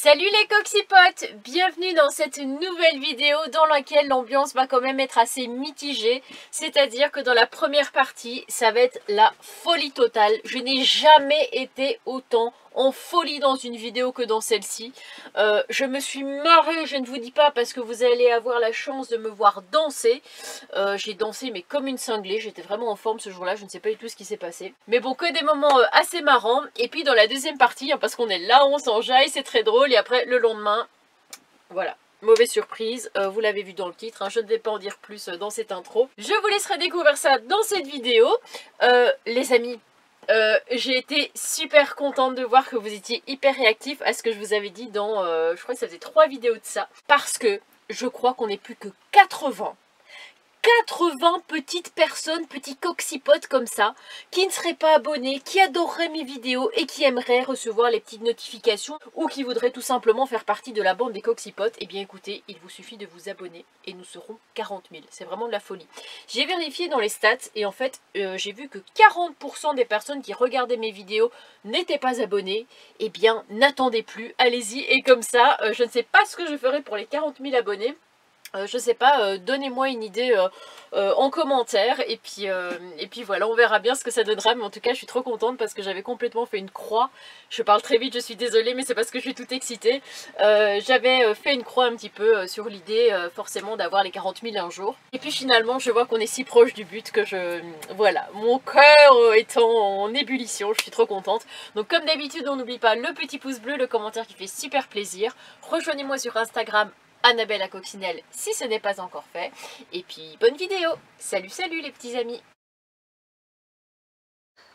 Salut les coxipotes, bienvenue dans cette nouvelle vidéo dans laquelle l'ambiance va quand même être assez mitigée. C'est-à-dire que dans la première partie, ça va être la folie totale. Je n'ai jamais été autant en folie dans une vidéo que dans celle-ci. Je me suis marrée, je ne vous dis pas, parce que vous allez avoir la chance de me voir danser. J'ai dansé mais comme une cinglée, j'étais vraiment en forme ce jour-là, je ne sais pas du tout ce qui s'est passé. Mais bon, que des moments assez marrants. Et puis dans la deuxième partie, hein, parce qu'on est là, on s'enjaille, c'est très drôle. Et après, le lendemain, voilà. Mauvaise surprise, vous l'avez vu dans le titre, hein, je ne vais pas en dire plus dans cette intro. Je vous laisserai découvrir ça dans cette vidéo. Les amis, j'ai été super contente de voir que vous étiez hyper réactifs à ce que je vous avais dit dans, je crois que ça faisait 3 vidéos de ça. Parce que je crois qu'on n'est plus que 80 petites personnes, petits coxipotes comme ça, qui ne seraient pas abonnés, qui adoreraient mes vidéos et qui aimeraient recevoir les petites notifications ou qui voudraient tout simplement faire partie de la bande des coxipotes. Eh bien écoutez, il vous suffit de vous abonner et nous serons 40 000. C'est vraiment de la folie. J'ai vérifié dans les stats et en fait, j'ai vu que 40% des personnes qui regardaient mes vidéos n'étaient pas abonnées. Eh bien, n'attendez plus, allez-y. Et comme ça, je ne sais pas ce que je ferai pour les 40 000 abonnés. Je sais pas, donnez-moi une idée en commentaire et puis voilà, on verra bien ce que ça donnera, mais en tout cas je suis trop contente parce que j'avais complètement fait une croix. Je parle très vite, je suis désolée, mais c'est parce que je suis toute excitée. J'avais fait une croix un petit peu sur l'idée forcément d'avoir les 40 000 un jour. Et puis finalement je vois qu'on est si proche du but que voilà, mon cœur étant en ébullition, je suis trop contente. Donc comme d'habitude, on n'oublie pas le petit pouce bleu, le commentaire qui fait super plaisir. Rejoignez-moi sur Instagram, Annabelle la coccinelle, si ce n'est pas encore fait. Et puis bonne vidéo. Salut salut les petits amis.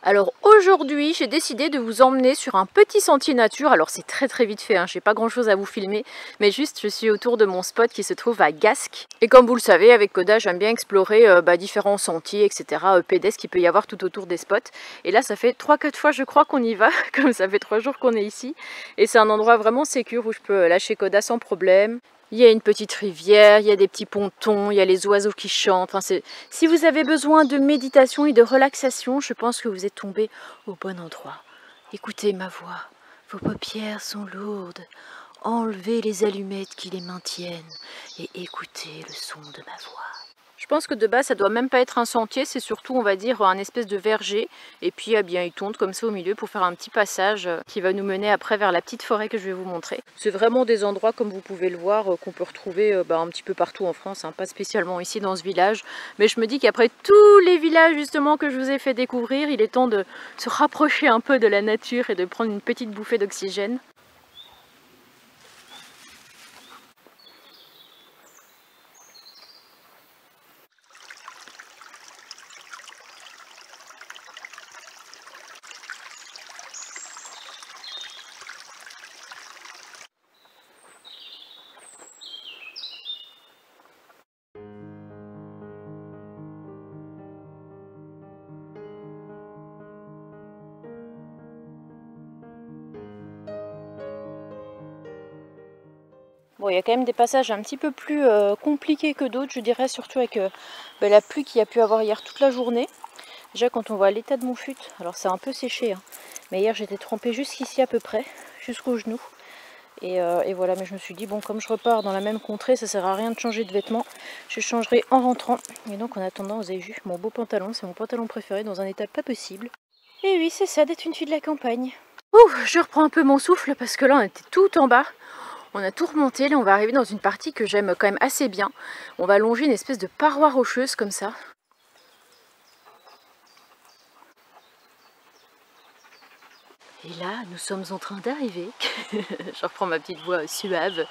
Alors aujourd'hui j'ai décidé de vous emmener sur un petit sentier nature. Alors c'est très vite fait, hein. J'ai pas grand chose à vous filmer, mais juste je suis autour de mon spot qui se trouve à Gasques. Et comme vous le savez, avec Koda j'aime bien explorer différents sentiers, etc. pédestres qu'il peut y avoir tout autour des spots. Et là ça fait 3-4 fois je crois qu'on y va, comme ça fait 3 jours qu'on est ici. Et c'est un endroit vraiment sécure où je peux lâcher Koda sans problème. Il y a une petite rivière, il y a des petits pontons, il y a les oiseaux qui chantent. Enfin, si vous avez besoin de méditation et de relaxation, je pense que vous êtes tombé au bon endroit. Écoutez ma voix, vos paupières sont lourdes. Enlevez les allumettes qui les maintiennent et écoutez le son de ma voix. Je pense que de base ça doit même pas être un sentier, c'est surtout on va dire un espèce de verger. Et puis bien il tourne comme ça au milieu pour faire un petit passage qui va nous mener après vers la petite forêt que je vais vous montrer. C'est vraiment des endroits comme vous pouvez le voir qu'on peut retrouver un petit peu partout en France, hein, pas spécialement ici dans ce village. Mais je me dis qu'après tous les villages justement que je vous ai fait découvrir, il est temps de se rapprocher un peu de la nature et de prendre une petite bouffée d'oxygène. Bon, il y a quand même des passages un petit peu plus compliqués que d'autres, je dirais, surtout avec la pluie qu'il y a pu avoir hier toute la journée. Déjà, quand on voit l'état de mon fut, alors c'est un peu séché, hein, mais hier j'étais trempée jusqu'ici à peu près, jusqu'aux genoux. Et voilà, mais je me suis dit, bon, comme je repars dans la même contrée, ça sert à rien de changer de vêtements. Je changerai en rentrant. Et donc, en attendant, vous avez vu, mon beau pantalon, c'est mon pantalon préféré dans un état pas possible. Et oui, c'est ça d'être une fille de la campagne. Ouh, je reprends un peu mon souffle parce que là, on était tout en bas. On a tout remonté, là on va arriver dans une partie que j'aime quand même assez bien. On va longer une espèce de paroi rocheuse comme ça. Et là, nous sommes en train d'arriver, je reprends ma petite voix suave,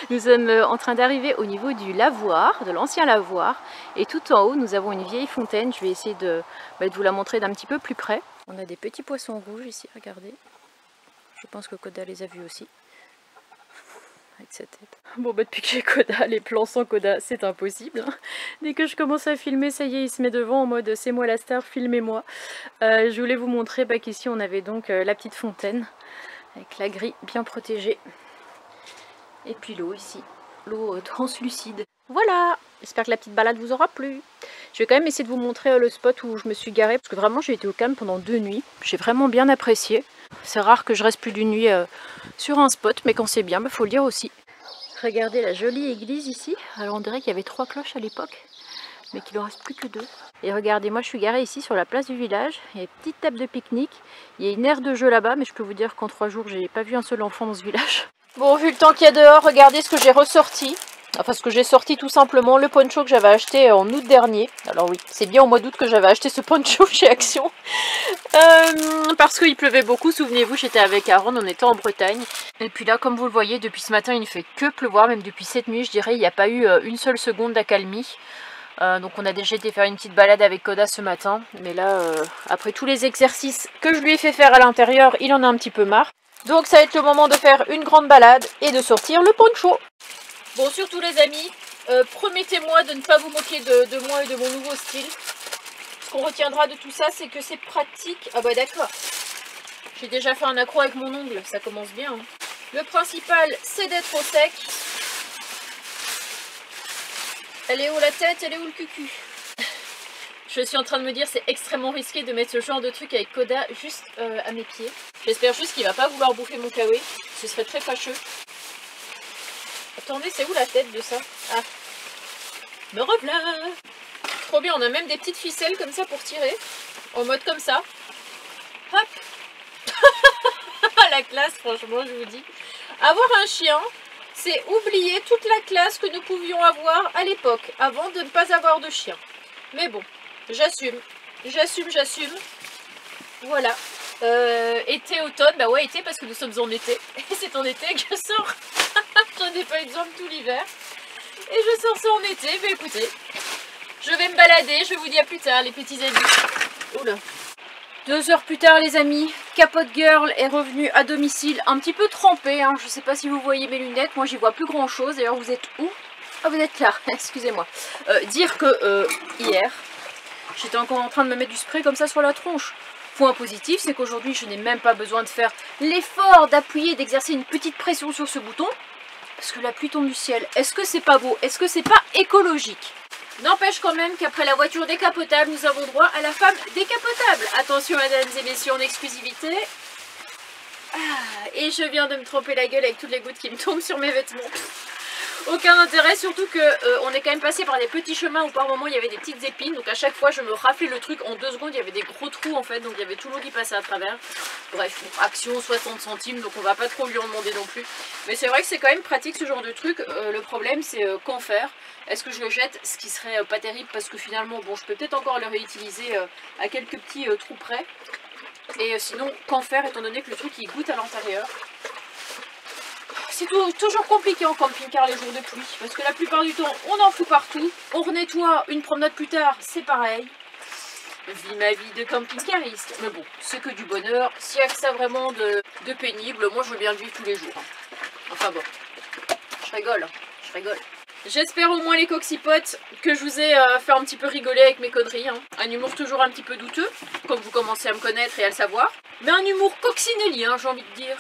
nous sommes en train d'arriver au niveau du lavoir, de l'ancien lavoir, et tout en haut nous avons une vieille fontaine. Je vais essayer de vous la montrer d'un petit peu plus près. On a des petits poissons rouges ici, regardez. Je pense que Koda les a vus aussi. Avec sa tête. Bon depuis que j'ai Koda, les plans sans Koda c'est impossible. Dès que je commence à filmer, ça y est, il se met devant en mode c'est moi la star, filmez-moi. Je voulais vous montrer qu'ici on avait donc la petite fontaine avec la grille bien protégée. Et puis l'eau ici, l'eau translucide. Voilà, j'espère que la petite balade vous aura plu. Je vais quand même essayer de vous montrer le spot où je me suis garée parce que vraiment j'ai été au calme pendant 2 nuits. J'ai vraiment bien apprécié. C'est rare que je reste plus d'une nuit sur un spot, mais quand c'est bien, il faut le dire aussi. Regardez la jolie église ici. Alors on dirait qu'il y avait 3 cloches à l'époque, mais qu'il en reste plus que 2. Et regardez, moi je suis garée ici sur la place du village. Il y a une petite table de pique-nique. Il y a une aire de jeu là-bas, mais je peux vous dire qu'en 3 jours, j'ai pas vu un seul enfant dans ce village. Bon, vu le temps qu'il y a dehors, regardez ce que j'ai ressorti. Enfin, ce que j'ai sorti tout simplement, le poncho que j'avais acheté en août dernier. Alors oui, c'est bien au mois d'août que j'avais acheté ce poncho chez Action. Parce qu'il pleuvait beaucoup, souvenez-vous, j'étais avec Aaron, on était en Bretagne. Et puis là, comme vous le voyez, depuis ce matin, il ne fait que pleuvoir, même depuis cette nuit, je dirais, il n'y a pas eu une seule seconde d'accalmie. Donc on a déjà été faire une petite balade avec Koda ce matin. Mais là, après tous les exercices que je lui ai fait faire à l'intérieur, il en a un petit peu marre. Donc ça va être le moment de faire une grande balade et de sortir le poncho. Bon, surtout les amis, promettez-moi de ne pas vous moquer de moi et de mon nouveau style. Ce qu'on retiendra de tout ça, c'est que c'est pratique. Ah bah d'accord. J'ai déjà fait un accro avec mon ongle, ça commence bien. Hein. Le principal, c'est d'être au sec. Elle est où la tête? Elle est où le cucu? Je suis en train de me dire c'est extrêmement risqué de mettre ce genre de truc avec Koda juste à mes pieds. J'espère juste qu'il va pas vouloir bouffer mon kawaii. Ce serait très fâcheux. Attendez, c'est où la tête de ça? Ah, me revoilà. Trop bien, on a même des petites ficelles comme ça pour tirer. En mode comme ça. Hop. La classe, franchement, je vous dis. Avoir un chien, c'est oublier toute la classe que nous pouvions avoir à l'époque, avant de ne pas avoir de chien. Mais bon, j'assume. J'assume. Voilà. Été, automne, bah ouais, été parce que nous sommes en été. Et c'est en été que je sors. J'en ai pas eu besoin de tout l'hiver. Et je sors ça en été. Mais écoutez, je vais me balader. Je vous dis à plus tard, les petits amis. Oula. 2 heures plus tard, les amis, Capote Girl est revenue à domicile, un petit peu trempée. Hein. Je sais pas si vous voyez mes lunettes. Moi, j'y vois plus grand chose. D'ailleurs, vous êtes où? Ah, vous êtes là. Excusez-moi. Dire que hier, j'étais encore en train de me mettre du spray comme ça sur la tronche. Point positif, c'est qu'aujourd'hui, je n'ai même pas besoin de faire l'effort d'appuyer, d'exercer une petite pression sur ce bouton. Parce que la pluie tombe du ciel. Est-ce que c'est pas beau? Est-ce que c'est pas écologique? N'empêche quand même qu'après la voiture décapotable, nous avons droit à la femme décapotable. Attention, mesdames et messieurs, en exclusivité. Ah, et je viens de me tremper la gueule avec toutes les gouttes qui me tombent sur mes vêtements. Aucun intérêt, surtout que on est quand même passé par des petits chemins où par moment il y avait des petites épines. Donc à chaque fois je me raflais le truc, en 2 secondes il y avait des gros trous en fait. Donc il y avait tout l'eau qui passait à travers. Bref, bon, Action 60 centimes, donc on va pas trop lui en demander non plus. Mais c'est vrai que c'est quand même pratique ce genre de truc. Le problème c'est qu'en faire. Est-ce que je le jette? Ce qui serait pas terrible parce que finalement bon, je peux peut-être encore le réutiliser à quelques petits trous près. Et sinon qu'en faire étant donné que le truc il goûte à l'intérieur. C'est toujours compliqué en camping-car les jours de pluie, parce que la plupart du temps, on en fout partout, on renettoie une promenade plus tard, c'est pareil. Vis ma vie de camping-cariste. Mais bon, c'est que du bonheur, s'il y a que ça vraiment de pénible, moi je veux bien le vivre tous les jours. Enfin bon, je rigole. J'espère au moins les coxipotes que je vous ai fait un petit peu rigoler avec mes conneries. Hein. Un humour toujours un petit peu douteux, comme vous commencez à me connaître et à le savoir. Mais un humour coccinelli, hein, j'ai envie de dire.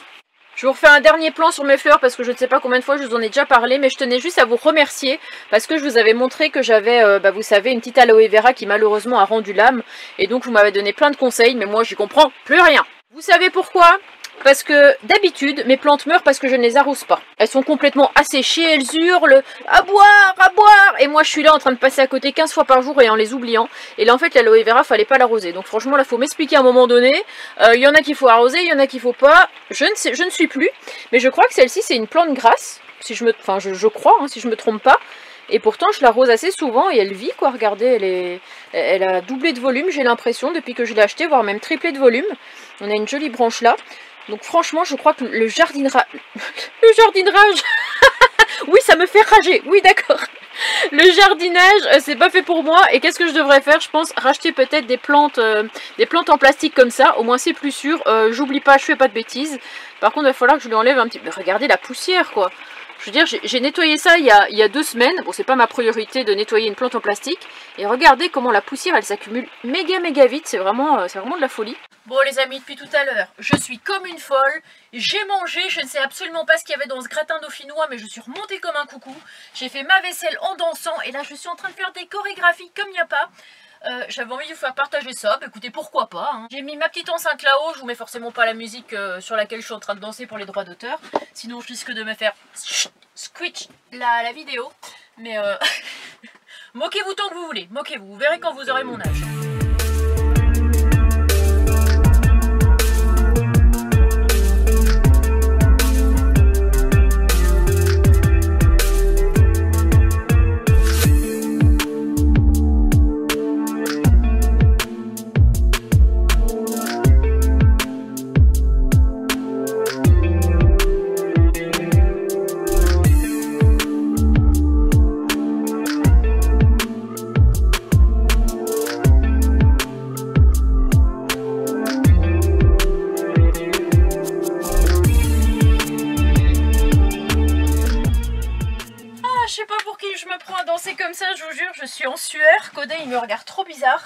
Je vous refais un dernier plan sur mes fleurs parce que je ne sais pas combien de fois je vous en ai déjà parlé, mais je tenais juste à vous remercier parce que je vous avais montré que j'avais, vous savez, une petite aloe vera qui malheureusement a rendu l'âme et donc vous m'avez donné plein de conseils, mais moi j'y comprends plus rien. Vous savez pourquoi? Parce que d'habitude, mes plantes meurent parce que je ne les arrose pas. Elles sont complètement asséchées, elles hurlent « à boire, à boire !» Et moi je suis là en train de passer à côté 15 fois par jour et en les oubliant. Et là en fait l'aloe vera, fallait pas l'arroser. Donc franchement là faut m'expliquer à un moment donné. Il y en a qu'il faut arroser, il y en a qu'il faut pas. Je ne suis plus. Mais je crois que celle-ci c'est une plante grasse. Si je crois, hein, si je me trompe pas. Et pourtant je l'arrose assez souvent et elle vit quoi, regardez, elle a doublé de volume j'ai l'impression depuis que je l'ai achetée, voire même triplé de volume. On a une jolie branche là. Donc franchement je crois que le jardinage... le jardinage oui ça me fait rager, oui d'accord. Le jardinage c'est pas fait pour moi et qu'est-ce que je devrais faire? Je pense racheter peut-être des plantes en plastique comme ça, au moins c'est plus sûr. J'oublie pas, je fais pas de bêtises. Par contre il va falloir que je lui enlève un petit peu. Regardez la poussière quoi. Je veux dire, j'ai nettoyé ça il y a 2 semaines. Bon, c'est pas ma priorité de nettoyer une plante en plastique. Et regardez comment la poussière, elle s'accumule méga vite. C'est vraiment de la folie. Bon les amis, depuis tout à l'heure, je suis comme une folle. J'ai mangé, je ne sais absolument pas ce qu'il y avait dans ce gratin dauphinois, mais je suis remontée comme un coucou. J'ai fait ma vaisselle en dansant et là je suis en train de faire des chorégraphies comme il n'y a pas. J'avais envie de vous faire partager ça, bah, écoutez, pourquoi pas, hein. J'ai mis ma petite enceinte là-haut, je vous mets forcément pas la musique sur laquelle je suis en train de danser pour les droits d'auteur, sinon je risque de me faire squitch la vidéo, mais moquez-vous tant que vous voulez, moquez-vous, vous verrez quand vous aurez mon âge. Je sais pas pour qui je me prends à danser comme ça, je vous jure, je suis en sueur. Codé, il me regarde trop bizarre.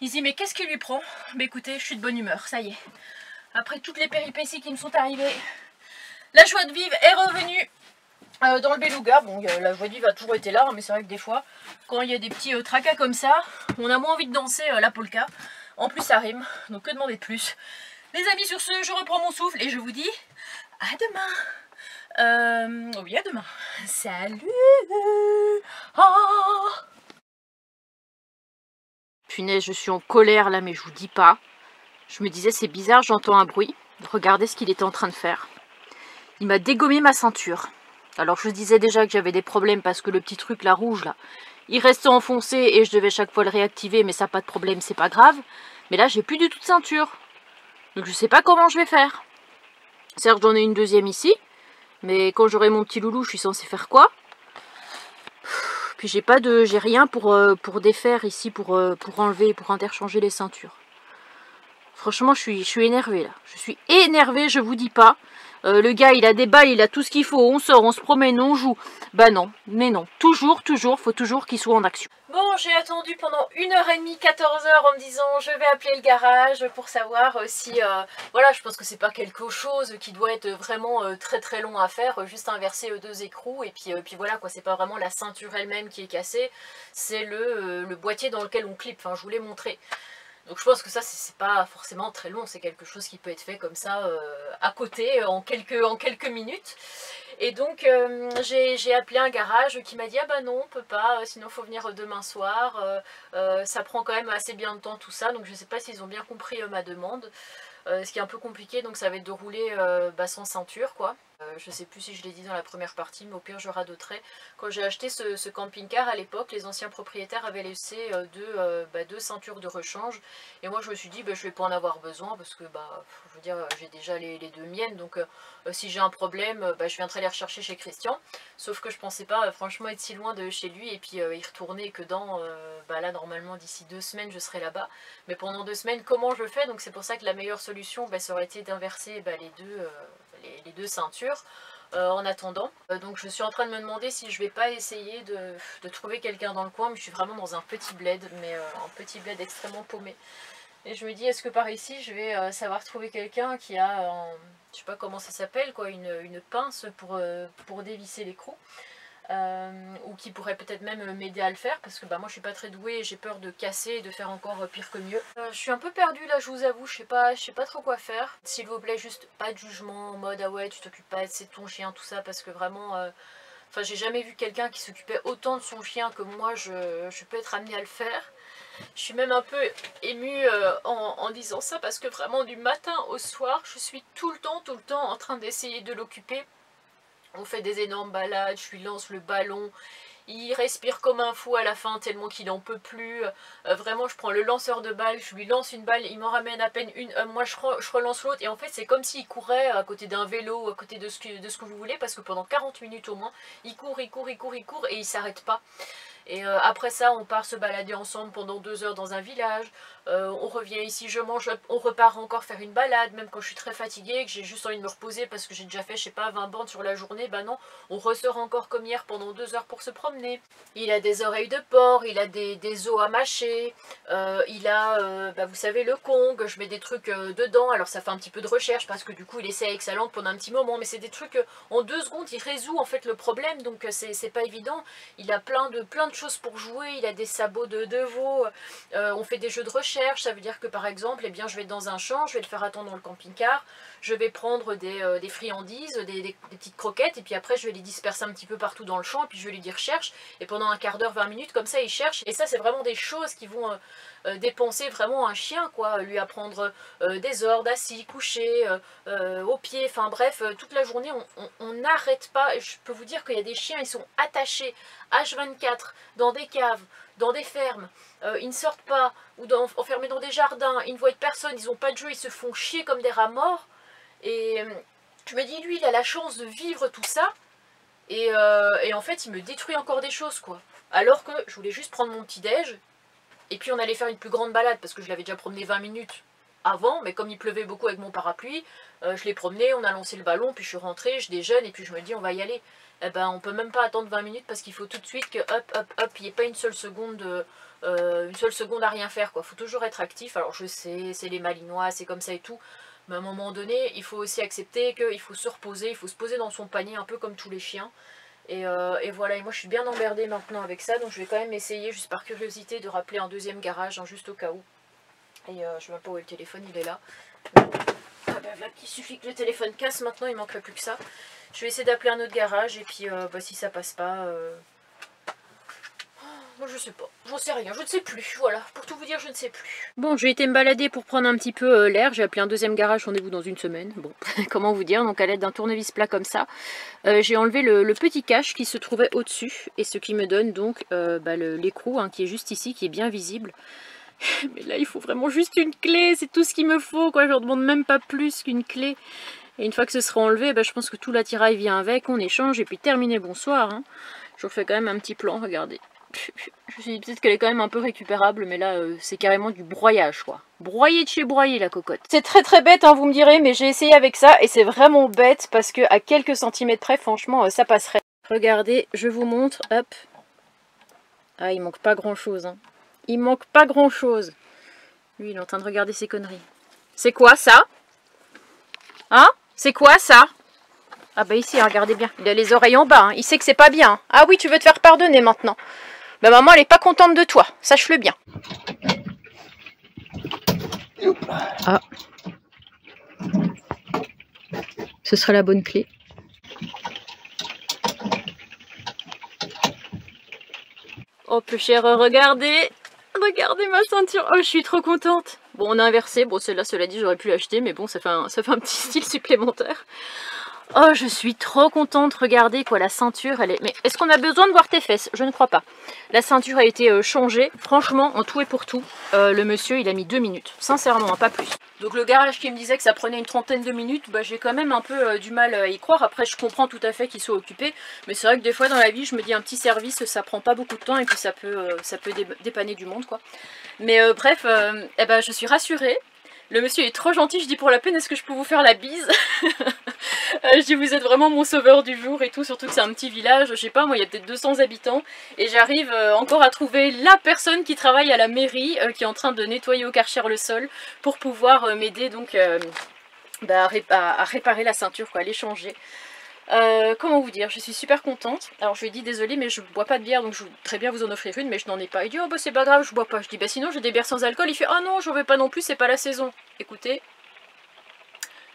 Il se dit mais qu'est-ce qui lui prend? Bah écoutez, je suis de bonne humeur, ça y est. Après toutes les péripéties qui me sont arrivées, la joie de vivre est revenue dans le beluga. Bon, la joie de vivre a toujours été là, hein, mais c'est vrai que des fois, quand il y a des petits tracas comme ça, on a moins envie de danser la polka. En plus ça rime, donc que demander de plus? Les amis, sur ce, je reprends mon souffle et je vous dis à demain. Oui, à demain. Salut. Oh. Punaise, je suis en colère là, mais je vous dis pas. Je me disais, c'est bizarre, j'entends un bruit. Regardez ce qu'il était en train de faire. Il m'a dégommé ma ceinture. Alors je disais déjà que j'avais des problèmes parce que le petit truc là, rouge là, il restait enfoncé et je devais chaque fois le réactiver, mais ça pas de problème, c'est pas grave. Mais là, j'ai plus du tout de ceinture. Donc je sais pas comment je vais faire. Certes, j'en ai une deuxième ici. Mais quand j'aurai mon petit loulou, je suis censée faire quoi? Puis j'ai rien pour défaire ici, pour enlever, pour interchanger les ceintures. Franchement, je suis énervée là. Je suis énervée, je vous dis pas. Le gars, il a des balles, il a tout ce qu'il faut. On sort, on se promène, on joue. Bah non, mais non. Toujours, faut toujours qu'il soit en action. Bon, j'ai attendu pendant 1h30, 14 h en me disant je vais appeler le garage pour savoir si... voilà, je pense que c'est pas quelque chose qui doit être vraiment très long à faire. Juste inverser deux écrous et puis voilà quoi. C'est pas vraiment la ceinture elle-même qui est cassée. C'est le boîtier dans lequel on clip. Enfin, je vous l'ai montré. Donc je pense que ça c'est pas forcément très long, c'est quelque chose qui peut être fait comme ça à côté en quelques minutes. Et donc j'ai appelé un garage qui m'a dit ah bah non on peut pas, sinon faut venir demain soir, ça prend quand même assez bien de temps tout ça, donc je sais pas s'ils ont bien compris ma demande. Ce qui est un peu compliqué, donc ça va être de rouler sans ceinture quoi. Je sais plus si je l'ai dit dans la première partie, mais au pire je radoterai. Quand j'ai acheté ce camping-car à l'époque, les anciens propriétaires avaient laissé deux ceintures de rechange. Et moi je me suis dit je vais pas en avoir besoin parce que je veux dire j'ai déjà les deux miennes. Donc si j'ai un problème, je viendrai les rechercher chez Christian. Sauf que je pensais pas franchement être si loin de chez lui et puis y retourner que dans là normalement d'ici 2 semaines je serai là-bas. Mais pendant 2 semaines comment je le fais? Donc c'est pour ça que la meilleure solution ça aurait été d'inverser les deux ceintures en attendant. Donc je suis en train de me demander si je vais pas essayer de trouver quelqu'un dans le coin, mais je suis vraiment dans un petit bled, mais un petit bled extrêmement paumé. Et je me dis est-ce que par ici je vais savoir trouver quelqu'un qui a, je sais pas comment ça s'appelle quoi, une pince pour dévisser l'écrou. Ou qui pourrait peut-être même m'aider à le faire parce que moi je suis pas très douée et j'ai peur de casser et de faire encore pire que mieux. Je suis un peu perdue là, je vous avoue, je sais pas trop quoi faire. S'il vous plaît, juste pas de jugement en mode ah ouais tu t'occupes pas assez de ton chien tout ça, parce que vraiment enfin j'ai jamais vu quelqu'un qui s'occupait autant de son chien que moi je peux être amenée à le faire. Je suis même un peu émue en disant ça parce que vraiment du matin au soir je suis tout le temps en train d'essayer de l'occuper. On fait des énormes balades, je lui lance le ballon, il respire comme un fou à la fin tellement qu'il n'en peut plus. Vraiment je prends le lanceur de balles, je lui lance une balle, il m'en ramène à peine une, moi je relance l'autre et en fait c'est comme s'il courait à côté d'un vélo, à côté de ce que vous voulez, parce que pendant 40 minutes au moins, il court et il s'arrête pas. Et après ça, on part se balader ensemble pendant 2 heures dans un village. On revient ici, je mange, on repart encore faire une balade, même quand je suis très fatiguée, que j'ai juste envie de me reposer parce que j'ai déjà fait, je sais pas, 20 bandes sur la journée. Bah non, on ressort encore comme hier pendant 2 heures pour se promener. Il a des oreilles de porc, il a des os à mâcher, il a, vous savez, le Kong, je mets des trucs dedans. Alors ça fait un petit peu de recherche parce que du coup il essaie avec sa langue pendant un petit moment, mais c'est des trucs, en 2 secondes, il résout en fait le problème, donc c'est pas évident. Il a plein de choses pour jouer, il a des sabots de veau, on fait des jeux de recherche, ça veut dire que par exemple, eh bien, je vais être dans un champ, je vais le faire attendre dans le camping-car, je vais prendre des friandises, des petites croquettes, et puis après je vais les disperser un petit peu partout dans le champ, et puis je vais lui dire cherche, et pendant un quart d'heure, 20 minutes, comme ça il cherche, et ça c'est vraiment des choses qui vont dépenser vraiment un chien, quoi, lui apprendre des ordres, assis, couché, au pied, enfin bref, toute la journée on n'arrête pas, et je peux vous dire qu'il y a des chiens, ils sont attachés H24 dans des caves, dans des fermes, ils ne sortent pas, ou enfermés dans des jardins, ils ne voient personne, ils n'ont pas de jeu, ils se font chier comme des rats morts, et je me dis, lui il a la chance de vivre tout ça, et en fait il me détruit encore des choses, quoi, alors que je voulais juste prendre mon petit déj, et puis on allait faire une plus grande balade, parce que je l'avais déjà promené 20 minutes avant, mais comme il pleuvait beaucoup avec mon parapluie, je l'ai promené, on a lancé le ballon, puis je suis rentrée, je déjeune, et puis je me dis on va y aller. Eh ben on peut même pas attendre 20 minutes, parce qu'il faut tout de suite que hop, il n'y ait pas une seule seconde à rien faire, quoi. Faut toujours être actif, alors je sais, c'est les Malinois, c'est comme ça et tout, mais à un moment donné, il faut aussi accepter qu'il faut se reposer, il faut se poser dans son panier, un peu comme tous les chiens. Et voilà, et moi je suis bien emmerdée maintenant avec ça, donc je vais quand même essayer, juste par curiosité, de rappeler un deuxième garage, hein, juste au cas où. Et je ne sais même pas où est le téléphone, il est là. Ah bah voilà, il suffit que le téléphone casse, maintenant il manquerait plus que ça. Je vais essayer d'appeler un autre garage, et puis bah, si ça passe pas... Moi je sais pas, j'en sais rien, je ne sais plus, voilà, pour tout vous dire je ne sais plus. Bon, j'ai été me balader pour prendre un petit peu l'air, j'ai appelé un deuxième garage, rendez-vous dans une semaine, bon, comment vous dire, donc à l'aide d'un tournevis plat comme ça, j'ai enlevé le petit cache qui se trouvait au-dessus, et ce qui me donne donc l'écrou, hein, qui est juste ici, qui est bien visible. Mais là il faut vraiment juste une clé, c'est tout ce qu'il me faut, quoi, je leur demande même pas plus qu'une clé. Et une fois que ce sera enlevé, je pense que tout l'attirail vient avec, on échange, et puis terminé, bonsoir, hein. Je vous refais quand même un petit plan, regardez. Je me suis dit peut-être qu'elle est quand même un peu récupérable, mais là c'est carrément du broyage, quoi. Broyé de chez broyé, la cocotte. C'est très très bête, hein, vous me direz, mais j'ai essayé avec ça et c'est vraiment bête parce que à quelques centimètres près, franchement, ça passerait. Regardez, je vous montre, hop. Ah, il manque pas grand chose, hein. Il manque pas grand chose. Lui, il est en train de regarder ses conneries. C'est quoi ça? Hein? C'est quoi ça? Ah bah ici, regardez bien, il a les oreilles en bas, hein. Il sait que c'est pas bien, hein. Ah oui, tu veux te faire pardonner maintenant. Bah maman, elle est pas contente de toi, sache-le bien. Ah. Ce sera la bonne clé. Oh peu cher, regardez. Regardez ma ceinture. Oh, je suis trop contente. Bon, on a inversé. Bon, celle-là, cela dit, j'aurais pu l'acheter, mais bon, ça fait un petit style supplémentaire. Oh, je suis trop contente, regardez quoi, la ceinture, elle est... Mais est-ce qu'on a besoin de voir tes fesses? Je ne crois pas. La ceinture a été changée, franchement, en tout et pour tout. Le monsieur, il a mis 2 minutes, sincèrement, pas plus. Donc le garage qui me disait que ça prenait une trentaine de minutes, j'ai quand même un peu du mal à y croire. Après, je comprends tout à fait qu'il soit occupé, mais c'est vrai que des fois dans la vie, je me dis un petit service, ça prend pas beaucoup de temps, et puis ça peut dépanner du monde, quoi. Mais bref, je suis rassurée. Le monsieur est trop gentil, je dis pour la peine, est-ce que je peux vous faire la bise? Je dis vous êtes vraiment mon sauveur du jour et tout, surtout que c'est un petit village, je sais pas, moi il y a peut-être 200 habitants, et j'arrive encore à trouver la personne qui travaille à la mairie, qui est en train de nettoyer au Karcher le sol, pour pouvoir m'aider donc à réparer la ceinture, quoi, à l'échanger. Comment vous dire, je suis super contente. Alors je lui ai dit désolé mais je bois pas de bière donc je voudrais bien vous en offrir une mais je n'en ai pas. Il dit oh bah c'est pas grave je bois pas. Je dis bah sinon j'ai des bières sans alcool. Il fait oh non j'en veux pas non plus c'est pas la saison. Écoutez,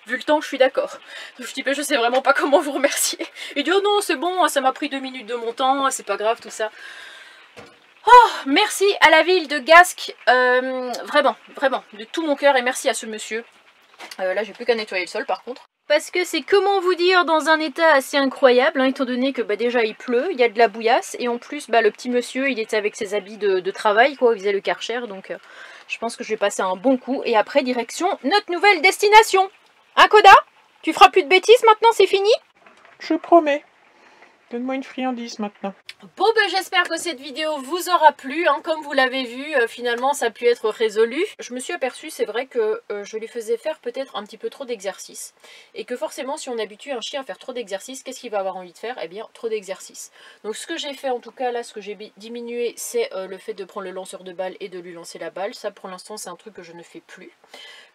vu le temps je suis d'accord. Donc je dis bah je sais vraiment pas comment vous remercier. Il dit oh non c'est bon ça m'a pris 2 minutes de mon temps c'est pas grave tout ça. Oh merci à la ville de Gasques, vraiment de tout mon cœur et merci à ce monsieur. Là j'ai plus qu'à nettoyer le sol par contre. Parce que c'est, comment vous dire, dans un état assez incroyable, hein, étant donné que déjà il pleut, il y a de la bouillasse, et en plus le petit monsieur il était avec ses habits de travail, quoi, il faisait le Karcher, donc je pense que je vais passer un bon coup, et après direction notre nouvelle destination. Hein Koda? Tu feras plus de bêtises maintenant, c'est fini? Je promets. Donne-moi une friandise maintenant. Bon j'espère que cette vidéo vous aura plu, hein. Comme vous l'avez vu, finalement ça a pu être résolu. Je me suis aperçue, c'est vrai que je lui faisais faire peut-être un petit peu trop d'exercices. Et que forcément si on habitue un chien à faire trop d'exercices, qu'est-ce qu'il va avoir envie de faire? Eh bien trop d'exercices. Donc ce que j'ai fait en tout cas là, ce que j'ai diminué, c'est le fait de prendre le lanceur de balle et de lui lancer la balle. Ça pour l'instant c'est un truc que je ne fais plus.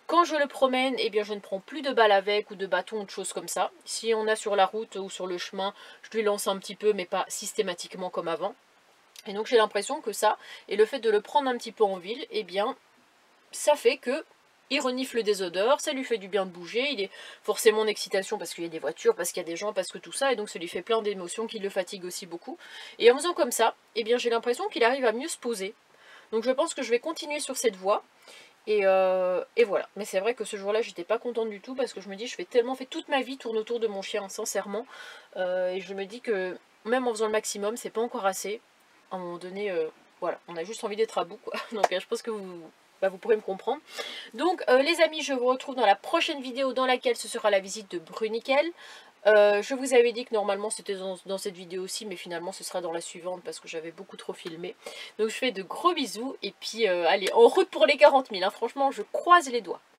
Quand je le promène, eh bien je ne prends plus de balles avec ou de bâton ou de choses comme ça. Si on a sur la route ou sur le chemin, je lui lance un petit peu mais pas systématiquement comme avant. Et donc j'ai l'impression que ça, et le fait de le prendre un petit peu en ville, eh bien, ça fait que il renifle des odeurs, ça lui fait du bien de bouger, il est forcément en excitation parce qu'il y a des voitures, parce qu'il y a des gens, parce que tout ça, et donc ça lui fait plein d'émotions qui le fatiguent aussi beaucoup. Et en faisant comme ça, eh bien j'ai l'impression qu'il arrive à mieux se poser. Donc je pense que je vais continuer sur cette voie. Et voilà. Mais c'est vrai que ce jour-là, j'étais pas contente du tout parce que je me dis, je fais tellement fait toute ma vie tourne autour de mon chien, sincèrement. Et je me dis que même en faisant le maximum, c'est pas encore assez. À un moment donné, voilà, on a juste envie d'être à bout, quoi. Donc je pense que vous pourrez me comprendre. Donc les amis, je vous retrouve dans la prochaine vidéo dans laquelle ce sera la visite de Bruniquel. Je vous avais dit que normalement c'était dans cette vidéo aussi, mais finalement ce sera dans la suivante parce que j'avais beaucoup trop filmé. Donc je fais de gros bisous et puis allez, en route pour les 40 000, hein, franchement je croise les doigts.